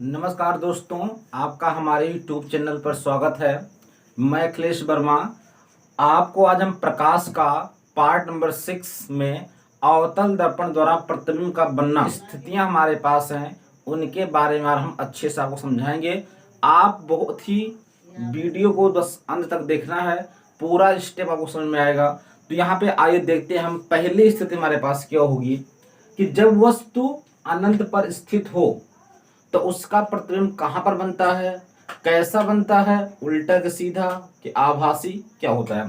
नमस्कार दोस्तों, आपका हमारे यूट्यूब चैनल पर स्वागत है। मैं अखिलेश वर्मा। आपको आज हम प्रकाश का पार्ट नंबर 6 में अवतल दर्पण द्वारा प्रतिबिंब का बनना स्थितियां हमारे पास हैं, उनके बारे में हम अच्छे से आपको समझाएंगे। आप बहुत ही वीडियो को बस अंत तक देखना है, पूरा स्टेप आपको समझ में आएगा। तो यहाँ पे आइए देखते हैं हम पहली स्थिति हमारे पास क्या होगी कि जब वस्तु अनंत पर स्थित हो तो उसका प्रतिबिंब कहाँ पर बनता है, कैसा बनता है, उल्टा कि सीधा कि आभासी क्या होता है।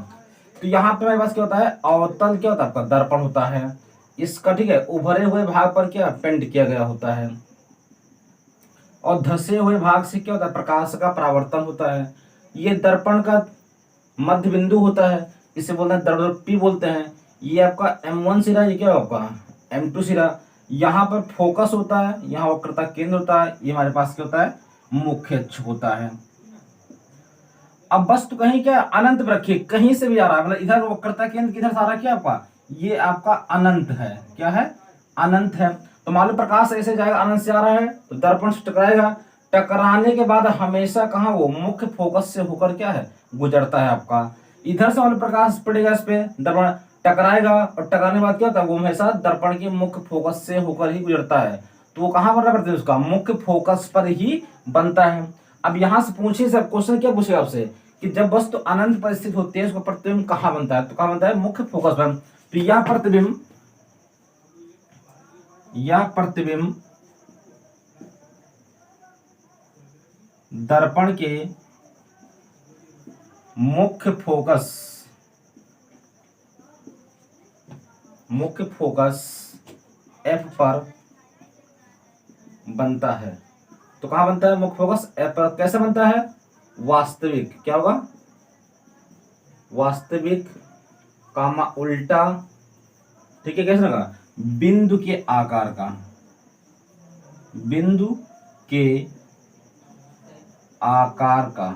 तो यहाँ पे हमारे पास क्या होता है, अवतल क्या होता है, आपका दर्पण होता है। इसका ठीक है उभरे हुए भाग पर क्या पेंट किया गया होता है, और धसे हुए भाग से क्या होता है, प्रकाश का परावर्तन होता है। ये दर्पण का मध्य बिंदु होता है, इसे बोलते हैं दर्पण P बोलते हैं। ये आपका M1 सिरा, ये क्या होगा M2 सिरा। यहाँ पर फोकस होता है, यहाँ वक्रता केंद्र होता है, ये हमारे पास क्या होता है, मुख्य अक्ष होता है। अब वस्तु कहीं क्या अनंत पर रखिए, कहीं से भी आ रहा है, मतलब इधर वक्रता केंद्र किधर सारा क्या आपका, ये आपका अनंत है। क्या है, अनंत है। तो मान लो प्रकाश ऐसे जाएगा, अनंत से आ रहा है तो दर्पण से टकराएगा। टकराने के बाद हमेशा कहाँ, वो मुख्य फोकस से होकर क्या है, गुजरता है आपका। इधर से मान लो प्रकाश पड़ेगा इस पे, दर्पण टकराएगा, और टकराने के बाद क्या होता है, वो हमेशा दर्पण के मुख्य फोकस से होकर ही गुजरता है। तो वो कहाँ बनना पड़ता है, उसका मुख्य फोकस पर ही बनता है। अब यहाँ से पूछिए सर, क्वेश्चन क्या पूछेगा आपसे कि जब वस्तु अनंत पर स्थित होती है उसका प्रतिबिंब कहाँ बनता है, तो कहाँ बनता है, मुख्य फोकस पर। तो यह प्रतिबिंब दर्पण के मुख्य फोकस F पर बनता है। तो कहां बनता है, मुख्य फोकस F पर। कैसे बनता है, वास्तविक, क्या होगा, वास्तविक कामा उल्टा, ठीक है, कैसे लगा, बिंदु के आकार का, बिंदु के आकार का।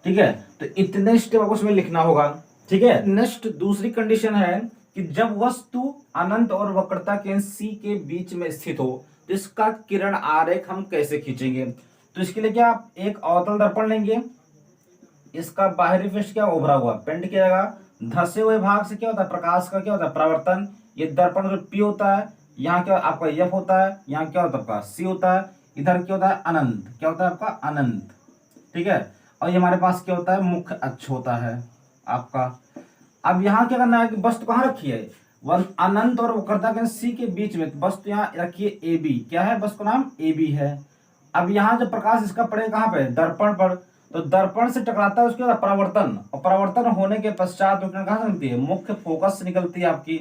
ठीक है, तो इतने स्टेप आपको उसमें लिखना होगा। ठीक है, नेक्स्ट दूसरी कंडीशन है कि जब वस्तु अनंत और वक्रता केंद्र C के बीच में स्थित हो तो इसका किरण आरेख हम कैसे खींचेंगे। तो इसके लिए क्या, आप एक अवतल दर्पण लेंगे, इसका बाहरी पृष्ठ क्या उभरा हुआ पेंट किया जाएगा। धसे हुए भाग से क्या होता है, प्रकाश का क्या होता है, परावर्तन। ये दर्पण जो P होता है, यहाँ क्या आपका F होता है, यहाँ क्या होता है आपका C होता है, इधर क्या होता है अनंत, क्या होता है आपका अनंत। ठीक है, और ये हमारे पास क्या होता है, मुख्य अक्ष होता है आपका। अब यहाँ क्या करना है कि वस्तु कहाँ रखी है, अनंत और वक्रता केंद्र C के बीच में। वस्तु यहाँ रखिए AB, क्या है, वस्तु का नाम AB है। अब यहाँ जब प्रकाश इसका पड़ेगा कहाँ पे, दर्पण पर, तो दर्पण से टकराता है उसके परावर्तन, और परावर्तन होने के पश्चात किरण कहाँ से निकलती है, मुख्य फोकस से निकलती है आपकी,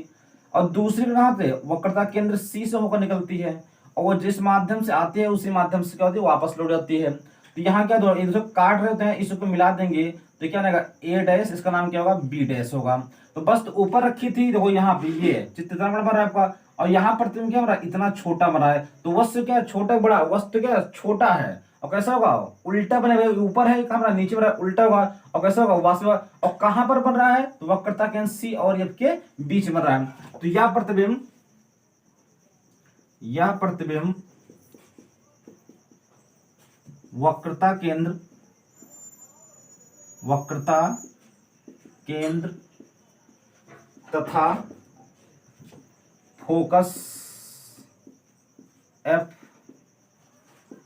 और दूसरी कहाँ से, वक्रता केंद्र C से होकर निकलती है, और वो जिस माध्यम से आती है उसी माध्यम से क्या होती है, वापस लौट जाती है। तो यहाँ क्या दो इधर काट रहे होते हैं, इसको मिला देंगे तो क्या रहेगा, A डैश, इसका नाम क्या होगा, B डैश होगा। तो बस ऊपर रखी थी, देखो यहाँ पे ये चित्र इतना बड़ा बन रहा है आपका, और यहाँ प्रतिबिंब क्या बन रहा है, इतना छोटा बन रहा है। तो वस्तु क्या छोटा बड़ा, वस्तु क्या छोटा है, और कैसा होगा, उल्टा बने हुए, ऊपर है कहाँ बना, नीचे बना, उल्टा होगा, और कैसा होगा वास्तव, और कहाँ पर बन रहा है, तो वक्रता केंद्र C और F के बीच बन रहा है। तो यह प्रतिबिंब वक्रता केंद्र तथा फोकस F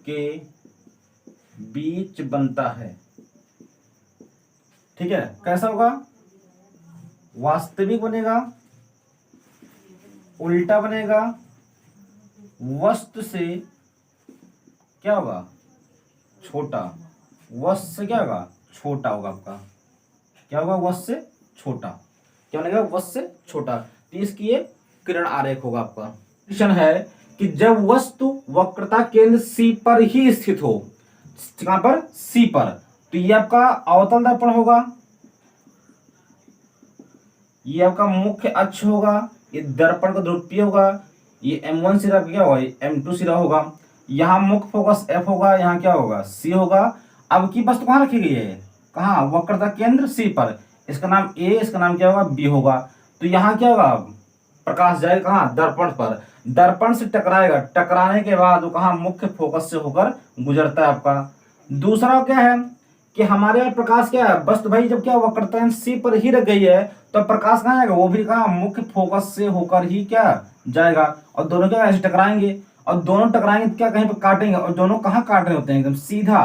के बीच बनता है। ठीक है, कैसा होगा, वास्तविक बनेगा, उल्टा बनेगा, वस्तु से क्या होगा, छोटा, वस्तु से क्या होगा, छोटा होगा आपका, क्या होगा, वस्तु से छोटा, क्या बनेगा, वस्तु से छोटा। तो इसकी ये किरण आरेख होगा आपका। क्वेश्चन है कि जब वस्तु वक्रता केंद्र C पर ही स्थित हो, कहां पर, C पर, तो ये आपका अवतल दर्पण होगा, ये आपका मुख्य अक्ष होगा, ये दर्पण का ध्रुवीय होगा, ये M1 सिरा क्या होगा, M2 सिरा होगा, यहाँ मुख्य फोकस F होगा, यहाँ क्या होगा, C होगा। अब की वस्तु कहाँ रखी गई है, कहाँ, वक्रता केंद्र C पर, इसका नाम A, इसका नाम क्या होगा, B होगा। तो यहाँ क्या होगा, प्रकाश जाएगा कहाँ, दर्पण पर। दर्पण से टकराएगा, टकराने के बाद वो कहाँ मुख्य फोकस से होकर गुजरता है आपका। दूसरा क्या है कि हमारे यहाँ प्रकाश क्या है, बस भाई जब क्या वक्रता है सी पर ही रख गई है तो प्रकाश कहाँ जाएगा, वो भी कहाँ मुख्य फोकस से होकर ही क्या जाएगा। और दोनों क्या ऐसे टकराएंगे, और दोनों टकराएंगे तो क्या कहीं पर काटेंगे, और दोनों कहाँ काट रहे होते हैं एकदम सीधा,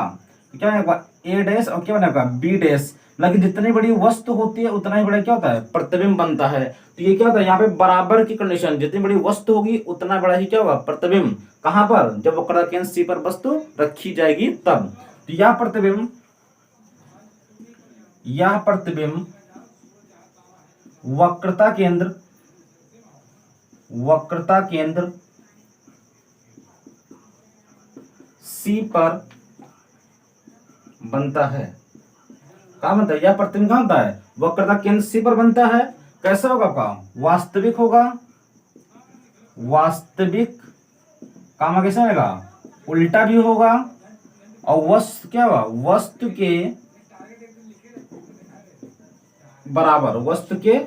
तो क्या बनेगा ए डैश और क्या बनेगा बी डैश। मतलब जितनी बड़ी वस्तु होती है उतना ही बड़ा क्या होता है प्रतिबिंब बनता है। तो ये क्या होता है यहाँ पे बराबर की कंडीशन, जितनी बड़ी वस्तु होगी उतना बड़ा ही क्या होगा प्रतिबिंब, कहां पर, जब वक्रता केंद्र सी पर वस्तु रखी जाएगी तब। तो यह प्रतिबिंब वक्रता केंद्र सी पर बनता है। कहा बनता है, यह प्रतिबिंब कहां बनता है, वक्रता केंद्र सी पर बनता है। कैसा होगा आपका, वास्तविक होगा, वास्तविक कामा कैसे आएगा, उल्टा भी होगा, और वस्तु क्या होगा, वस्तु के बराबर, वस्तु के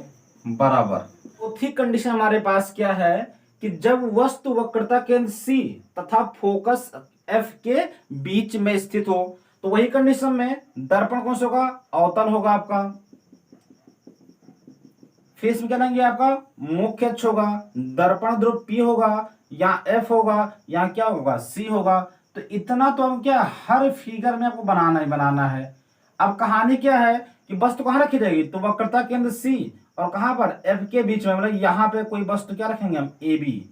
बराबर। चौथी कंडीशन हमारे पास क्या है कि जब वस्तु वक्रता केंद्र सी तथा फोकस एफ के बीच में स्थित हो, तो वही कंडीशन में दर्पण कौन सा होगा, अवतल होगा आपका। फिर इसमें क्या लेंगे आपका मुख्य अक्ष होगा, दर्पण ध्रुव P होगा, या F होगा, या क्या होगा C होगा। तो इतना तो हम क्या हर फिगर में आपको बनाना ही बनाना है। अब कहानी क्या है कि वस्तु कहाँ रखी जाएगी, तो वक्रता केंद्र C और कहां पर F के बीच में, मतलब यहाँ पे कोई वस्तु क्या रखेंगे हम AB,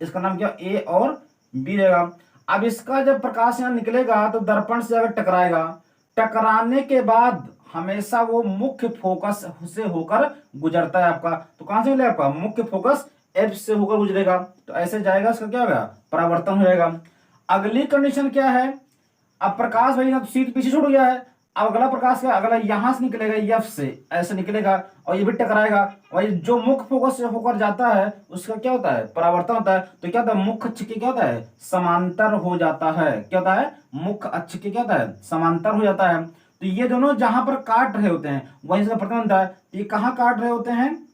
इसका नाम क्या A और B रहेगा। अब इसका जब प्रकाश यहाँ निकलेगा तो दर्पण से अगर टकराएगा, टकराने के बाद हमेशा वो मुख्य फोकस से होकर गुजरता है आपका। तो कहां से मिलेगा आपका मुख्य फोकस एफ से होकर गुजरेगा, तो ऐसे जाएगा, इसका क्या होगा परावर्तन हो जाएगा। अगली कंडीशन क्या है, अब प्रकाश भाई अब सीट पीछे छूट गया है, अब अगला प्रकाश क्या, अगला यहां से निकलेगा एफ से ऐसे निकलेगा, और ये भी टकराएगा, और ये जो मुख्य फोकस से होकर जाता है उसका क्या होता है परावर्तन होता है। तो क्या होता है, मुख्य अक्ष के क्या होता है समांतर हो जाता है, क्या होता है मुख्य अक्ष के क्या होता है समांतर हो जाता है। तो ये दोनों जहां पर काट रहे होते हैं वहीं से प्रतिबिंब बनता है। ये कहां काट रहे होते हैं,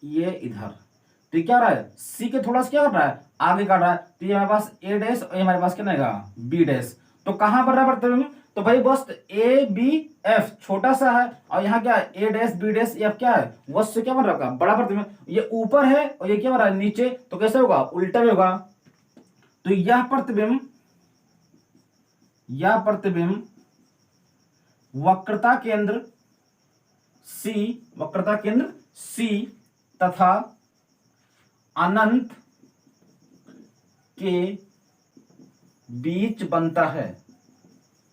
ये इधर। तो ये क्या रहा है, सी के थोड़ा सा क्या कर रहा है आगे काट रहा है, तो ये हमारे पास ए डैश और ये हमारे पास क्या रहेगा बी डैश। तो कहां बन रहा है प्रतिबिंब, तो भाई बस ए बी एफ छोटा सा है, और यहाँ क्या है ए डैश बी डैश एफ क्या है वस्तु क्या बन रहा है बड़ा प्रतिबिंब। ये ऊपर है और ये क्या बन रहा है नीचे, तो कैसे होगा उल्टा भी होगा। तो यह प्रतिबिंब वक्रता केंद्र सी तथा अनंत के बीच बनता है,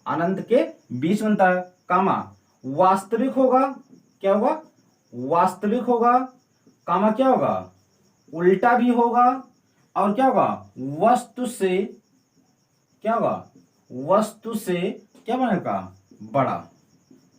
अनंत के बीच बनता है, कामा वास्तविक होगा, क्या होगा वास्तविक होगा, कामा क्या होगा उल्टा भी होगा, और क्या होगा वस्तु से क्या होगा वस्तु से क्या बनेगा बड़ा,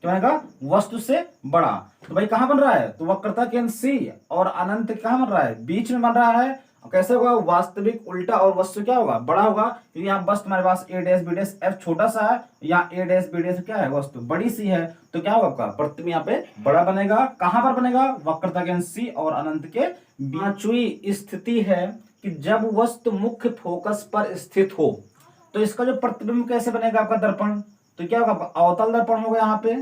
क्या बनेगा वस्तु से बड़ा। तो भाई कहां बन रहा है, तो वक्रता केंद्र सी और अनंत कहां बन रहा है बीच में बन रहा है। और कैसे होगा वास्तविक उल्टा और वस्तु क्या होगा बड़ा होगा, क्योंकि यहाँ वस्तु हमारे पास ए डैश बी डैश एफ छोटा सा है, यहाँ ए डैश बी डैश क्या है वस्तु बड़ी सी है, तो क्या होगा आपका प्रतिबिंब यहाँ पे बड़ा बनेगा। कहां पर बनेगा, वक्रता केंद्र सी और अनंत के। पांचवी स्थिति है कि जब वस्तु मुख्य फोकस पर स्थित हो, तो इसका जो प्रतिबिंब कैसे बनेगा आपका दर्पण, तो क्या होगा अवतल दर्पण होगा, यहाँ पे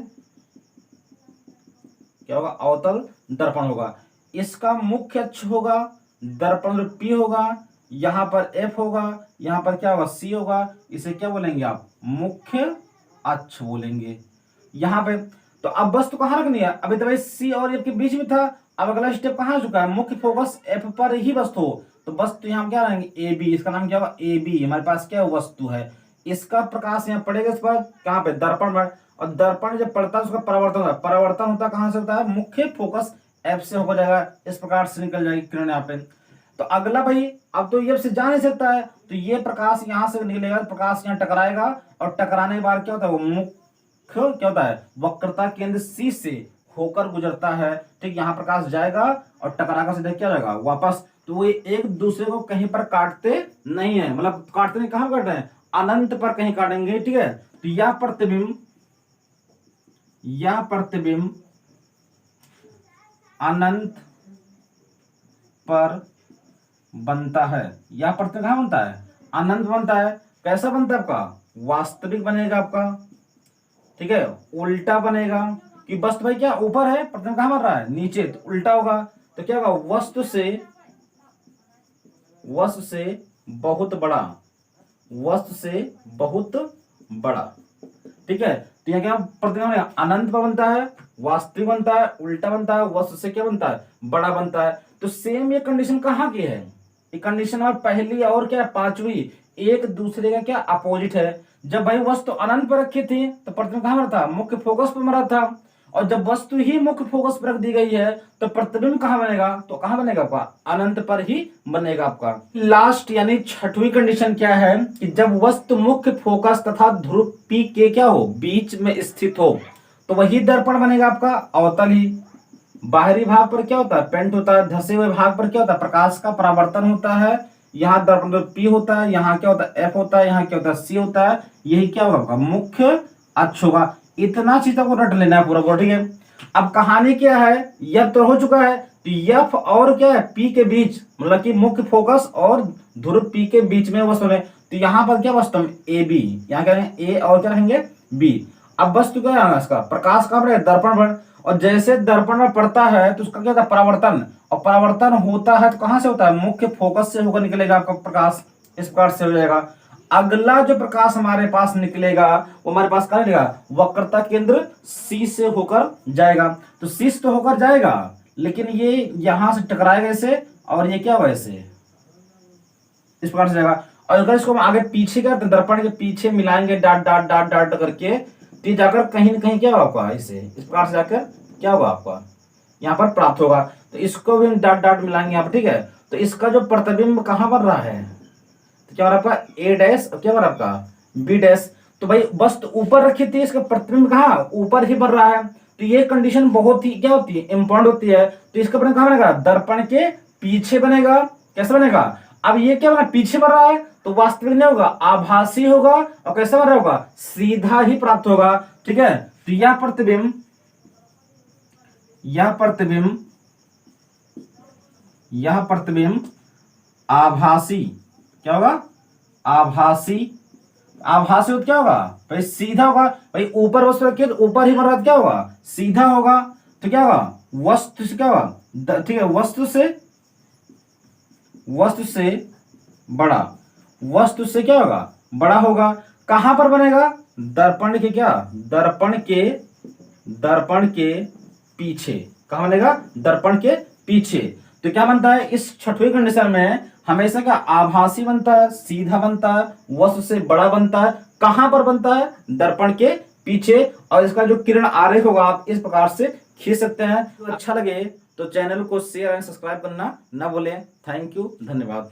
क्या होगा अवतल दर्पण होगा। इसका मुख्य अक्ष होगा, दर्पण P होगा, यहां पर F होगा, यहां पर क्या होगा C होगा, इसे क्या बोलेंगे आप मुख्य अक्ष बोलेंगे यहां पे। तो अब वस्तु कहां रखनी है, अभी तो भाई C और F के बीच में था, अब अगला स्टेप कहां आ चुका है मुख्य फोकस F पर ही वस्तु हो, तो वस्तु यहां क्या रहेंगे AB, इसका नाम क्या होगा AB, हमारे पास क्या वस्तु है, इसका प्रकाश यहाँ पड़ेगा इस पर कहां पे दर्पण पर, और दर्पण जब पड़ता है उसका परावर्तन होता है, परावर्तन होता कहां से होता है मुख्य फोकस एफ से होकर जाएगा, इस प्रकार से निकल जाएगी किरण यहाँ पे। तो अगला भाई अब तो ये से जा नहीं सकता है, तो ये प्रकाश यहां से निकलेगा, प्रकाश यहाँ टकराएगा, और टकराने के बाद क्या होता है वो मुख्य क्या होता है वक्रता केंद्र सी से होकर गुजरता है, ठीक यहाँ प्रकाश जाएगा और टकराकर सीधे क्या जाएगा वापस। तो वो एक दूसरे को कहीं पर काटते नहीं है, मतलब काटते नहीं, कहां काट रहे हैं अनंत पर कहीं काटेंगे, ठीक है। तो यह प्रतिबिंब अनंत पर बनता है। यह प्रतिबिंब कहाँ बनता है? अनंत बनता है। कैसा बनता है आपका? वास्तविक बनेगा आपका, ठीक है। उल्टा बनेगा कि वस्तु भाई क्या ऊपर है, प्रतिबिंब कहाँ बन रहा है? नीचे, तो उल्टा होगा। तो क्या होगा? वस्तु से बहुत बड़ा, वस्तु से बहुत बड़ा, ठीक है। तो यहाँ क्या प्रतिबिंब अनंत पर बनता है, वास्तविक बनता है, उल्टा बनता है, वस्तु से क्या बनता है? बड़ा बनता है। तो सेम ये कंडीशन कहाँ की है? ये कंडीशन और पहली और क्या पांचवी एक दूसरे का क्या अपोजिट है। जब भाई वस्तु अनंत पर रखी थी तो प्रतिबिंब कहाँ मरा था? मुख्य फोकस पर मरा था। और जब वस्तु ही मुख्य फोकस पर रख दी गई है तो प्रतिबिंब कहाँ बनेगा? तो कहाँ बनेगा आपका? अनंत पर ही बनेगा आपका। लास्ट यानी छठवीं कंडीशन क्या है कि जब वस्तु मुख्य फोकस तथा ध्रुव P के क्या हो? बीच में स्थित हो, तो वही दर्पण बनेगा आपका अवतल ही। बाहरी भाग पर क्या होता है? पेंट होता है। धसे हुए भाग पर क्या होता है? प्रकाश का परावर्तन होता है। यहाँ दर्पण पर P होता है, यहाँ क्या होता है? F होता है, यहाँ क्या होता है? C होता है। यही क्या होगा आपका? मुख्य अक्ष होगा। इतना चीज को रट लेना है पूरा पूरा, ठीक है। अब कहानी क्या है? यह तो हो चुका है, तो F और क्या है? P के बीच, मतलब कि मुख्य फोकस और ध्रुव P के बीच में वस्तु है। तो यहाँ पर क्या वस्तु है? AB, यहाँ क्या रहेंगे? A और क्या रहेंगे? B। अब वस्तु क्या है इसका? प्रकाश कहाँ पर? दर्पण पर। और जैसे दर्पण में पड़ता है तो उसका क्या होता है? परावर्तन। और परावर्तन होता है तो कहां से होता है? मुख्य फोकस से होकर निकलेगा आपका प्रकाश, इस प्रकार से हो जाएगा। अगला जो प्रकाश हमारे पास निकलेगा वो हमारे पास कहां निकलेगा? वक्रता केंद्र C से होकर जाएगा। तो C से तो होकर जाएगा, लेकिन ये यहां से टकराएगा ऐसे, और ये क्या होगा? ऐसे इस प्रकार से जाएगा। और अगर इसको हम आगे पीछे का दर्पण के पीछे मिलाएंगे डाट डाट डाट डाट करके, तो जाकर कहीं ना कहीं क्या होगा आपका? इसे इस प्रकार से जाकर क्या होगा आपका? यहाँ पर प्राप्त होगा। तो इसको भी हम डाट डाट मिलाएंगे यहाँ पर, ठीक है। तो इसका जो प्रतिबिंब कहाँ बन रहा है? तो क्या हो रहा है आपका? A डैश, क्या हो रहा है आपका? B dash. तो भाई वस्तु ऊपर रखी थी, इसका प्रतिबिंब कहाँ? ऊपर ही बन रहा है। तो ये कंडीशन बहुत ही क्या होती है? इंपॉर्टेंट होती है। तो इसका प्रतिबिंब कहाँ बनेगा? दर्पण के पीछे बनेगा। कैसे बनेगा? अब ये क्या बना? पीछे बन रहा है तो वास्तविक नहीं होगा, आभासी होगा। और कैसे बन रहा होगा? सीधा ही प्राप्त होगा, ठीक है। तो यह प्रतिबिंब आभासी क्या होगा? आभासी हो तो क्या होगा भाई? सीधा होगा। भाई ऊपर वस्तु रखिए तो ऊपर ही बन रहा, क्या होगा? सीधा होगा। तो क्या होगा? वस्तु से क्या होगा? ठीक है, वस्तु से बड़ा, वस्तु से क्या होगा? बड़ा होगा। कहां पर बनेगा? दर्पण के क्या? दर्पण के पीछे। कहां बनेगा? दर्पण के पीछे। तो क्या बनता है इस छठवीं कंडीशन में? हमेशा क्या? आभासी बनता है, सीधा बनता है, वस्तु से बड़ा बनता है। कहां पर बनता है? दर्पण के पीछे। और इसका जो किरण आरेख होगा आप इस प्रकार से खींच सकते हैं। तो अच्छा लगे तो चैनल को शेयर एंड सब्सक्राइब करना ना भूलें। थैंक यू, धन्यवाद।